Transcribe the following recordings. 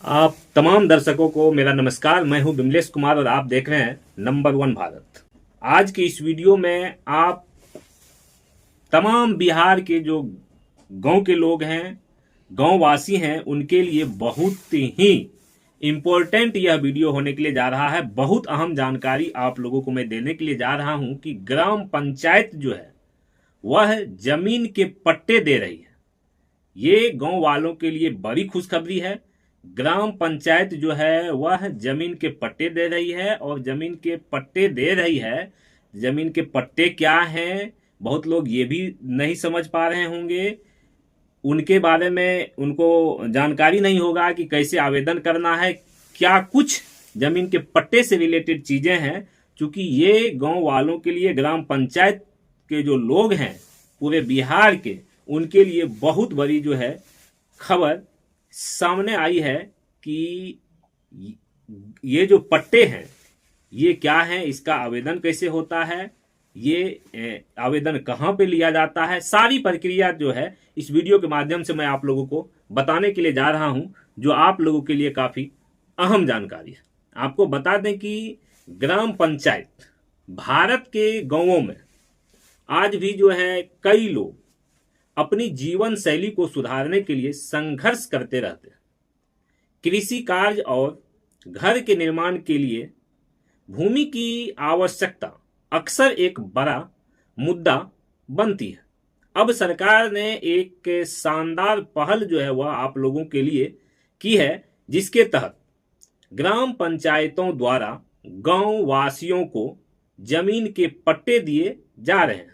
आप तमाम दर्शकों को मेरा नमस्कार। मैं हूं बिमलेश कुमार और आप देख रहे हैं नंबर वन भारत। आज की इस वीडियो में आप तमाम बिहार के जो गांव के लोग हैं, गांव वासी हैं, उनके लिए बहुत ही इम्पोर्टेंट यह वीडियो होने के लिए जा रहा है। बहुत अहम जानकारी आप लोगों को मैं देने के लिए जा रहा हूं कि ग्राम पंचायत जो है वह जमीन के पट्टे दे रही है। ये गांव वालों के लिए बड़ी खुशखबरी है। ग्राम पंचायत जो है वह जमीन के पट्टे दे रही है और जमीन के पट्टे दे रही है। जमीन के पट्टे क्या हैं, बहुत लोग ये भी नहीं समझ पा रहे होंगे, उनके बारे में उनको जानकारी नहीं होगा कि कैसे आवेदन करना है, क्या कुछ जमीन के पट्टे से रिलेटेड चीजें हैं। क्योंकि ये गांव वालों के लिए, ग्राम पंचायत के जो लोग हैं पूरे बिहार के, उनके लिए बहुत बड़ी जो है खबर सामने आई है कि ये जो पट्टे हैं ये क्या है, इसका आवेदन कैसे होता है, ये आवेदन कहाँ पे लिया जाता है, सारी प्रक्रिया जो है इस वीडियो के माध्यम से मैं आप लोगों को बताने के लिए जा रहा हूं, जो आप लोगों के लिए काफी अहम जानकारी है। आपको बता दें कि ग्राम पंचायत भारत के गांवों में आज भी जो है कई लोग अपनी जीवन शैली को सुधारने के लिए संघर्ष करते रहते हैं। कृषि कार्य और घर के निर्माण के लिए भूमि की आवश्यकता अक्सर एक बड़ा मुद्दा बनती है। अब सरकार ने एक शानदार पहल जो है वह आप लोगों के लिए की है, जिसके तहत ग्राम पंचायतों द्वारा गांव वासियों को जमीन के पट्टे दिए जा रहे हैं।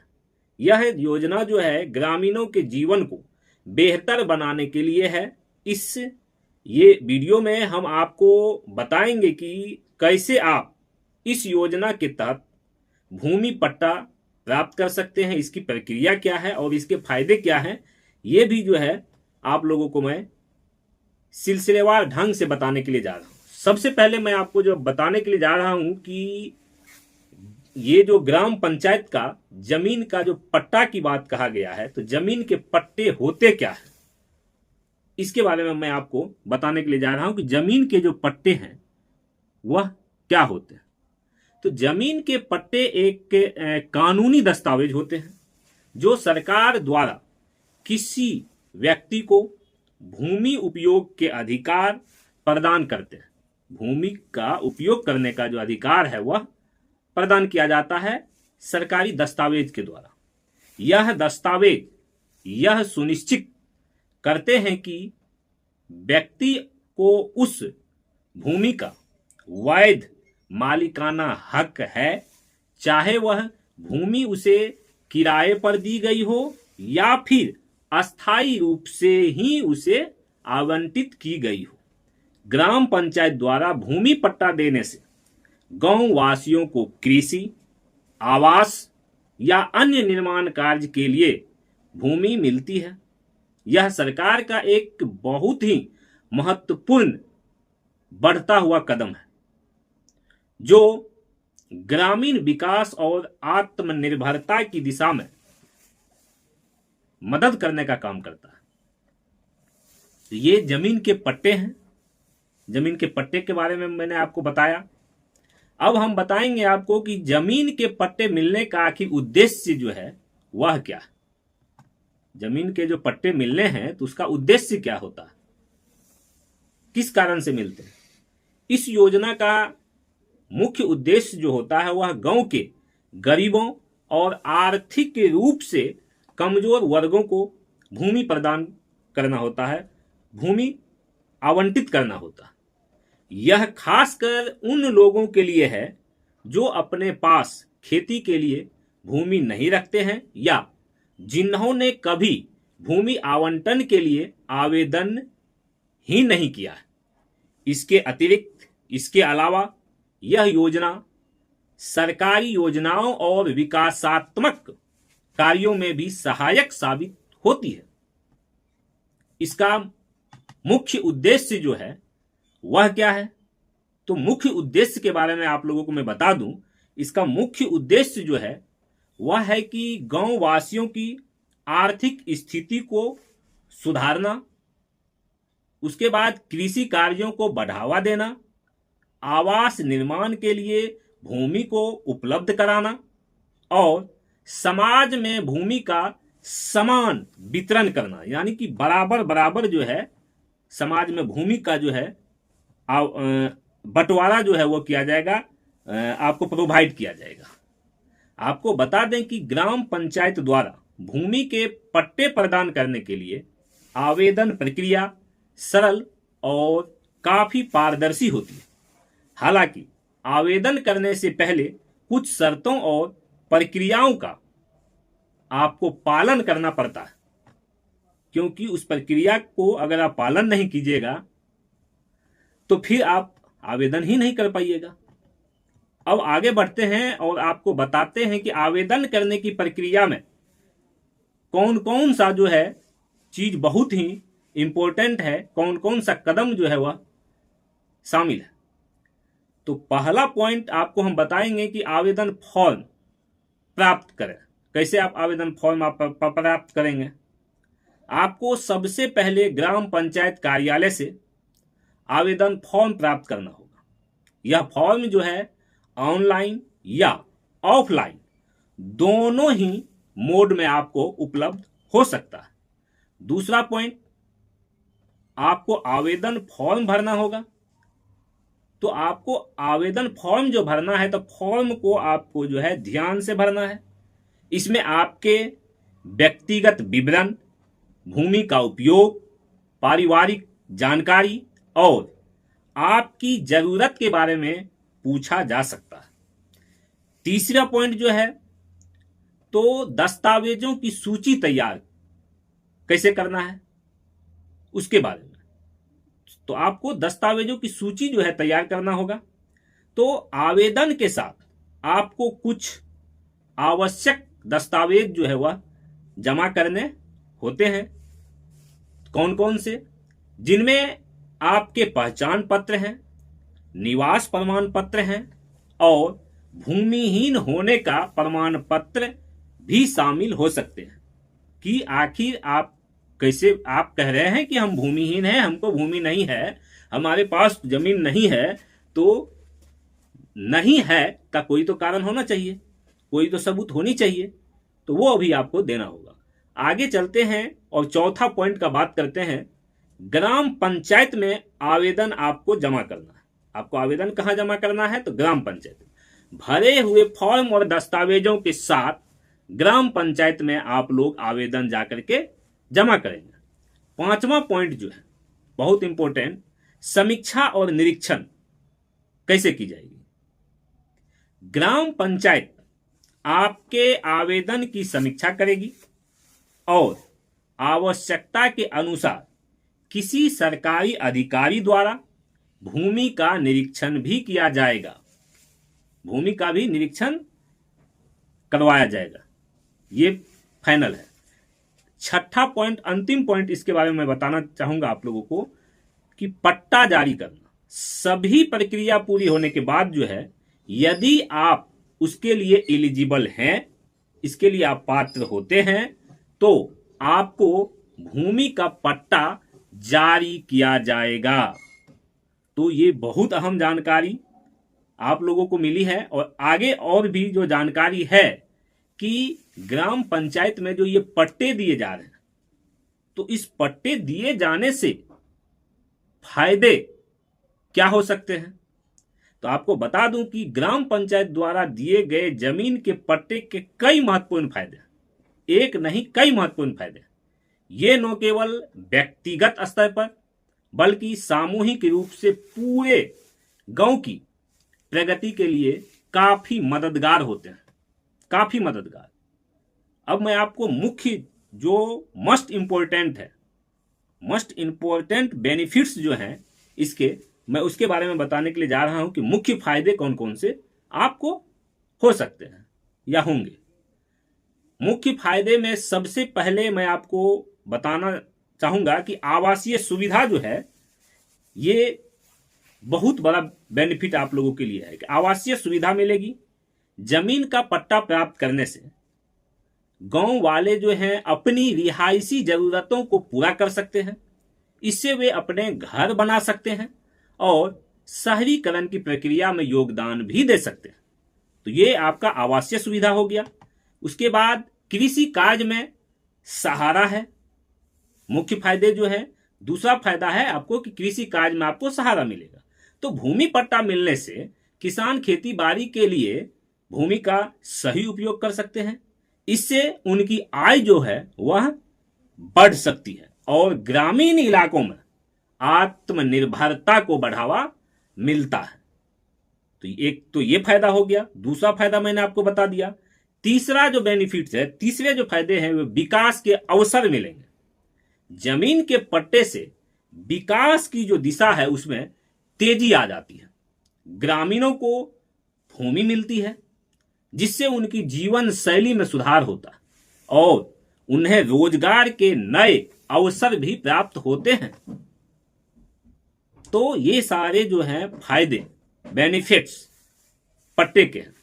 यह योजना जो है ग्रामीणों के जीवन को बेहतर बनाने के लिए है। ये वीडियो में हम आपको बताएंगे कि कैसे आप इस योजना के तहत भूमि पट्टा प्राप्त कर सकते हैं, इसकी प्रक्रिया क्या है और इसके फायदे क्या हैं। ये भी जो है आप लोगों को मैं सिलसिलेवार ढंग से बताने के लिए जा रहा हूं। सबसे पहले मैं आपको जो बताने के लिए जा रहा हूं कि ये जो ग्राम पंचायत का जमीन का जो पट्टा की बात कहा गया है, तो जमीन के पट्टे होते क्या है, इसके बारे में मैं आपको बताने के लिए जा रहा हूं कि जमीन के जो पट्टे हैं वह क्या होते हैं। तो जमीन के पट्टे एक कानूनी दस्तावेज होते हैं जो सरकार द्वारा किसी व्यक्ति को भूमि उपयोग के अधिकार प्रदान करते हैं। भूमि का उपयोग करने का जो अधिकार है वह प्रदान किया जाता है सरकारी दस्तावेज के द्वारा। यह दस्तावेज यह सुनिश्चित करते हैं कि व्यक्ति को उस भूमि का वैध मालिकाना हक है, चाहे वह भूमि उसे किराए पर दी गई हो या फिर अस्थायी रूप से ही उसे आवंटित की गई हो। ग्राम पंचायत द्वारा भूमि पट्टा देने से गांव वासियों को कृषि, आवास या अन्य निर्माण कार्य के लिए भूमि मिलती है। यह सरकार का एक बहुत ही महत्वपूर्ण बढ़ता हुआ कदम है जो ग्रामीण विकास और आत्मनिर्भरता की दिशा में मदद करने का काम करता है। तो ये जमीन के पट्टे हैं। जमीन के पट्टे के बारे में मैंने आपको बताया। अब हम बताएंगे आपको कि जमीन के पट्टे मिलने का आखिर उद्देश्य जो है वह क्या है। जमीन के जो पट्टे मिलने हैं तो उसका उद्देश्य क्या होता है, किस कारण से मिलते हैं। इस योजना का मुख्य उद्देश्य जो होता है वह गांव के गरीबों और आर्थिक रूप से कमजोर वर्गों को भूमि प्रदान करना होता है, भूमि आवंटित करना होता है। यह खासकर उन लोगों के लिए है जो अपने पास खेती के लिए भूमि नहीं रखते हैं या जिन्होंने कभी भूमि आवंटन के लिए आवेदन ही नहीं किया है। इसके अतिरिक्त, इसके अलावा यह योजना सरकारी योजनाओं और विकासात्मक कार्यों में भी सहायक साबित होती है। इसका मुख्य उद्देश्य जो है वह क्या है, तो मुख्य उद्देश्य के बारे में आप लोगों को मैं बता दूं। इसका मुख्य उद्देश्य जो है वह है कि गांव वासियों की आर्थिक स्थिति को सुधारना, उसके बाद कृषि कार्यों को बढ़ावा देना, आवास निर्माण के लिए भूमि को उपलब्ध कराना और समाज में भूमि का समान वितरण करना, यानी कि बराबर बराबर जो है समाज में भूमि का जो है बंटवारा जो है वो किया जाएगा, आपको प्रोवाइड किया जाएगा। आपको बता दें कि ग्राम पंचायत द्वारा भूमि के पट्टे प्रदान करने के लिए आवेदन प्रक्रिया सरल और काफी पारदर्शी होती है। हालांकि आवेदन करने से पहले कुछ शर्तों और प्रक्रियाओं का आपको पालन करना पड़ता है, क्योंकि उस प्रक्रिया को अगर आप पालन नहीं कीजिएगा तो फिर आप आवेदन ही नहीं कर पाइएगा। अब आगे बढ़ते हैं और आपको बताते हैं कि आवेदन करने की प्रक्रिया में कौन कौन सा जो है चीज बहुत ही इंपॉर्टेंट है, कौन कौन सा कदम जो है वह शामिल है। तो पहला पॉइंट आपको हम बताएंगे कि आवेदन फॉर्म प्राप्त करें। कैसे आप आवेदन फॉर्म आप प्राप्त करेंगे? आपको सबसे पहले ग्राम पंचायत कार्यालय से आवेदन फॉर्म प्राप्त करना होगा। यह फॉर्म जो है ऑनलाइन या ऑफलाइन दोनों ही मोड में आपको उपलब्ध हो सकता है। दूसरा पॉइंट, आपको आवेदन फॉर्म भरना होगा। तो आपको आवेदन फॉर्म जो भरना है तो फॉर्म को आपको जो है ध्यान से भरना है। इसमें आपके व्यक्तिगत विवरण, भूमि का उपयोग, पारिवारिक जानकारी और आपकी जरूरत के बारे में पूछा जा सकता है। तीसरा पॉइंट जो है तो दस्तावेजों की सूची तैयार कैसे करना है उसके बारे में। तो आपको दस्तावेजों की सूची जो है तैयार करना होगा। तो आवेदन के साथ आपको कुछ आवश्यक दस्तावेज जो है वह जमा करने होते हैं। कौन कौन से? जिनमें आपके पहचान पत्र हैं, निवास प्रमाण पत्र हैं और भूमिहीन होने का प्रमाण पत्र भी शामिल हो सकते हैं। कि आखिर आप कैसे आप कह रहे हैं कि हम भूमिहीन हैं, हमको भूमि नहीं है, हमारे पास जमीन नहीं है, तो नहीं है का कोई तो कारण होना चाहिए, कोई तो सबूत होनी चाहिए, तो वो अभी आपको देना होगा। आगे चलते हैं और चौथा पॉइंट का बात करते हैं। ग्राम पंचायत में आवेदन आपको जमा करना है। आपको आवेदन कहां जमा करना है? तो ग्राम पंचायत। भरे हुए फॉर्म और दस्तावेजों के साथ ग्राम पंचायत में आप लोग आवेदन जाकर के जमा करेंगे। पांचवा पॉइंट जो है बहुत इंपॉर्टेंट, समीक्षा और निरीक्षण कैसे की जाएगी। ग्राम पंचायत आपके आवेदन की समीक्षा करेगी और आवश्यकता के अनुसार किसी सरकारी अधिकारी द्वारा भूमि का निरीक्षण भी किया जाएगा। भूमि का भी निरीक्षण करवाया जाएगा, ये फाइनल है। छठा पॉइंट, अंतिम पॉइंट इसके बारे में मैं बताना चाहूंगा आप लोगों को कि पट्टा जारी करना। सभी प्रक्रिया पूरी होने के बाद जो है, यदि आप उसके लिए एलिजिबल हैं, इसके लिए आप पात्र होते हैं, तो आपको भूमि का पट्टा जारी किया जाएगा। तो ये बहुत अहम जानकारी आप लोगों को मिली है। और आगे और भी जो जानकारी है कि ग्राम पंचायत में जो ये पट्टे दिए जा रहे हैं, तो इस पट्टे दिए जाने से फायदे क्या हो सकते हैं। तो आपको बता दूं कि ग्राम पंचायत द्वारा दिए गए जमीन के पट्टे के कई महत्वपूर्ण फायदे हैं। एक नहीं, कई महत्वपूर्ण फायदे। ये न केवल व्यक्तिगत स्तर पर बल्कि सामूहिक रूप से पूरे गांव की प्रगति के लिए काफी मददगार होते हैं, काफी मददगार। अब मैं आपको मुख्य जो मस्ट इंपॉर्टेंट बेनिफिट्स जो हैं इसके, मैं उसके बारे में बताने के लिए जा रहा हूं कि मुख्य फायदे कौन कौन से आपको हो सकते हैं या होंगे। मुख्य फायदे में सबसे पहले मैं आपको बताना चाहूंगा कि आवासीय सुविधा जो है, ये बहुत बड़ा बेनिफिट आप लोगों के लिए है कि आवासीय सुविधा मिलेगी। जमीन का पट्टा प्राप्त करने से गांव वाले जो हैं अपनी रिहायशी जरूरतों को पूरा कर सकते हैं। इससे वे अपने घर बना सकते हैं और शहरीकरण की प्रक्रिया में योगदान भी दे सकते हैं। तो ये आपका आवासीय सुविधा हो गया। उसके बाद कृषि कार्य में सहारा है, मुख्य फायदे जो है। दूसरा फायदा है आपको कि कृषि कार्य में आपको सहारा मिलेगा। तो भूमि पट्टा मिलने से किसान खेती बाड़ी के लिए भूमि का सही उपयोग कर सकते हैं। इससे उनकी आय जो है वह बढ़ सकती है और ग्रामीण इलाकों में आत्मनिर्भरता को बढ़ावा मिलता है। तो एक तो ये फायदा हो गया। दूसरा फायदा मैंने आपको बता दिया। तीसरा जो बेनिफिट है, तीसरे जो फायदे हैं, वो विकास के अवसर मिलेंगे। जमीन के पट्टे से विकास की जो दिशा है उसमें तेजी आ जाती है। ग्रामीणों को भूमि मिलती है जिससे उनकी जीवन शैली में सुधार होता है और उन्हें रोजगार के नए अवसर भी प्राप्त होते हैं। तो ये सारे जो हैं फायदे, बेनिफिट्स पट्टे के हैं।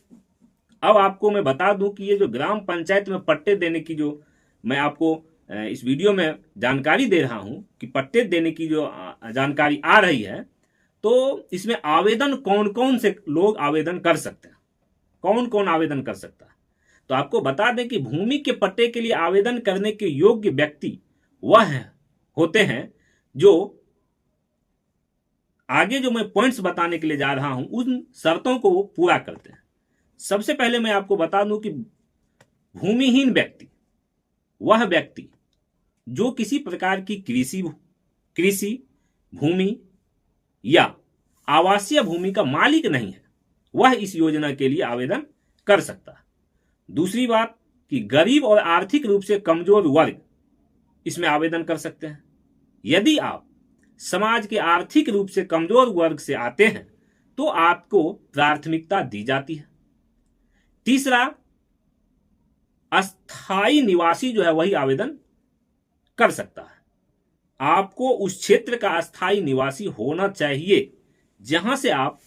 अब आपको मैं बता दूं कि ये जो ग्राम पंचायत में पट्टे देने की जो मैं आपको इस वीडियो में जानकारी दे रहा हूं कि पट्टे देने की जो जानकारी आ रही है, तो इसमें आवेदन कौन कौन से लोग आवेदन कर सकते हैं, कौन कौन आवेदन कर सकता है। तो आपको बता दें कि भूमि के पट्टे के लिए आवेदन करने के योग्य व्यक्ति वह होते हैं जो आगे जो मैं पॉइंट्स बताने के लिए जा रहा हूं उन शर्तों को वो पूरा करते हैं। सबसे पहले मैं आपको बता दूं कि भूमिहीन व्यक्ति वह व्यक्ति जो किसी प्रकार की कृषि भूमि या आवासीय भूमि का मालिक नहीं है, वह इस योजना के लिए आवेदन कर सकता है। दूसरी बात कि गरीब और आर्थिक रूप से कमजोर वर्ग इसमें आवेदन कर सकते हैं। यदि आप समाज के आर्थिक रूप से कमजोर वर्ग से आते हैं तो आपको प्राथमिकता दी जाती है। तीसरा, अस्थायी निवासी जो है वही आवेदन कर सकता है। आपको उस क्षेत्र का अस्थायी निवासी होना चाहिए जहां से आप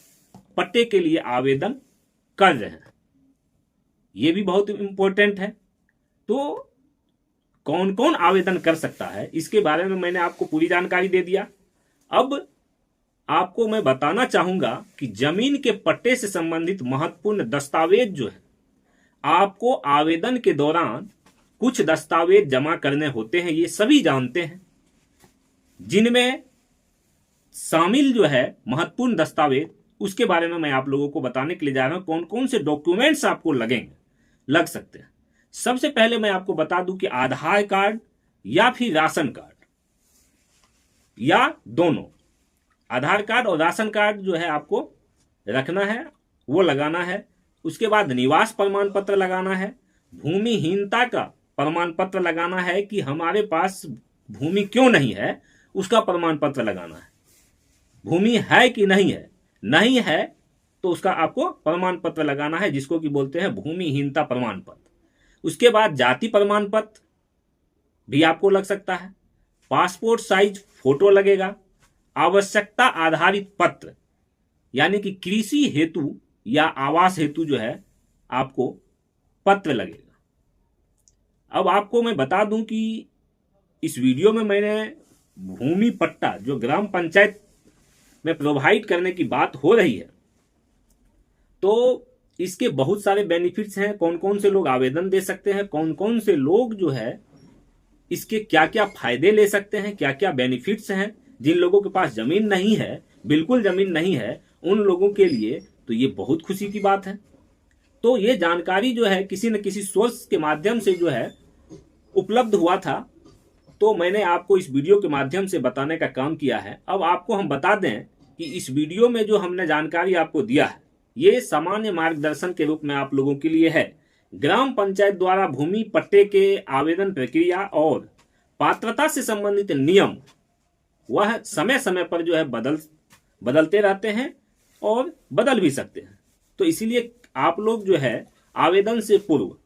पट्टे के लिए आवेदन कर रहे हैं। यह भी बहुत इंपॉर्टेंट है। तो कौन कौन आवेदन कर सकता है इसके बारे में मैंने आपको पूरी जानकारी दे दिया। अब आपको मैं बताना चाहूंगा कि जमीन के पट्टे से संबंधित महत्वपूर्ण दस्तावेज जो है, आपको आवेदन के दौरान कुछ दस्तावेज जमा करने होते हैं, ये सभी जानते हैं। जिनमें शामिल जो है महत्वपूर्ण दस्तावेज, उसके बारे में मैं आप लोगों को बताने के लिए जा रहा हूं कौन कौन से डॉक्यूमेंट्स आपको लग सकते हैं। सबसे पहले मैं आपको बता दूं कि आधार कार्ड या फिर राशन कार्ड या दोनों, आधार कार्ड और राशन कार्ड जो है आपको रखना है, वो लगाना है। उसके बाद निवास प्रमाण पत्र लगाना है, भूमिहीनता का प्रमाण पत्र लगाना है कि हमारे पास भूमि क्यों नहीं है उसका प्रमाण पत्र लगाना है। भूमि है कि नहीं है तो उसका आपको प्रमाण पत्र लगाना है, जिसको कि बोलते हैं भूमिहीनता प्रमाण पत्र। उसके बाद जाति प्रमाण पत्र भी आपको लग सकता है, पासपोर्ट साइज फोटो लगेगा, आवश्यकता आधारित पत्र यानी कि कृषि हेतु या आवास हेतु जो है आपको पत्र लगेगा। अब आपको मैं बता दूं कि इस वीडियो में मैंने भूमि पट्टा जो ग्राम पंचायत में प्रोवाइड करने की बात हो रही है, तो इसके बहुत सारे बेनिफिट्स हैं। कौन कौन से लोग आवेदन दे सकते हैं, कौन कौन से लोग जो है इसके क्या क्या फायदे ले सकते हैं, क्या क्या बेनिफिट्स हैं। जिन लोगों के पास जमीन नहीं है, बिल्कुल जमीन नहीं है, उन लोगों के लिए तो ये बहुत खुशी की बात है। तो ये जानकारी जो है किसी न किसी सोर्स के माध्यम से जो है उपलब्ध हुआ था, तो मैंने आपको इस वीडियो के माध्यम से बताने का काम किया है। अब आपको हम बता दें कि इस वीडियो में जो हमने जानकारी आपको दिया है, ये सामान्य मार्गदर्शन के रूप में आप लोगों के लिए है। ग्राम पंचायत द्वारा भूमि पट्टे के आवेदन प्रक्रिया और पात्रता से संबंधित नियम वह समय समय पर जो है बदलते रहते हैं और बदल भी सकते हैं। तो इसीलिए आप लोग जो है आवेदन से पूर्व,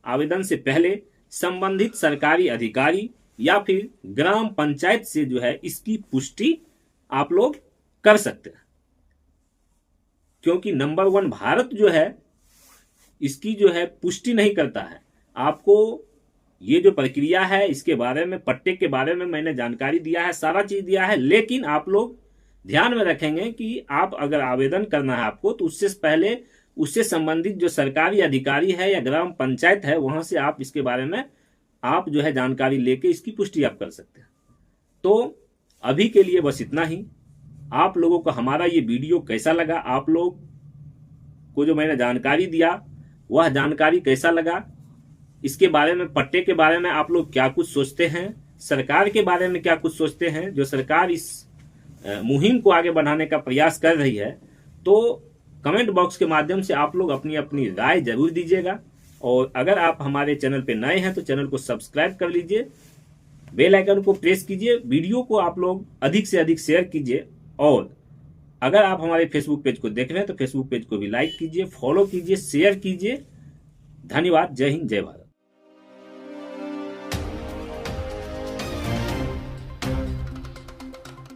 आवेदन से पहले संबंधित सरकारी अधिकारी या फिर ग्राम पंचायत से जो है इसकी पुष्टि आप लोग कर सकते हैं, क्योंकि नंबर 1 भारत जो है इसकी जो है पुष्टि नहीं करता है। आपको ये जो प्रक्रिया है इसके बारे में, पट्टे के बारे में मैंने जानकारी दिया है, सारा चीज दिया है। लेकिन आप लोग ध्यान में रखेंगे कि आप अगर आवेदन करना है आपको, तो उससे पहले उससे संबंधित जो सरकारी अधिकारी है या ग्राम पंचायत है, वहां से आप इसके बारे में आप जो है जानकारी लेके इसकी पुष्टि आप कर सकते हैं। तो अभी के लिए बस इतना ही। आप लोगों को हमारा ये वीडियो कैसा लगा, आप लोग को जो मैंने जानकारी दिया वह जानकारी कैसा लगा, इसके बारे में, पट्टे के बारे में आप लोग क्या कुछ सोचते हैं, सरकार के बारे में क्या कुछ सोचते हैं, जो सरकार इस मुहिम को आगे बढ़ाने का प्रयास कर रही है, तो कमेंट बॉक्स के माध्यम से आप लोग अपनी अपनी राय जरूर दीजिएगा। और अगर आप हमारे चैनल पे नए हैं तो चैनल को सब्सक्राइब कर लीजिए, बेल आइकन को प्रेस कीजिए, वीडियो को आप लोग अधिक से अधिक शेयर कीजिए। और अगर आप हमारे फेसबुक पेज को देख रहे हैं तो फेसबुक पेज को भी लाइक कीजिए, फॉलो कीजिए, शेयर कीजिए। धन्यवाद। जय हिंद, जय भारत।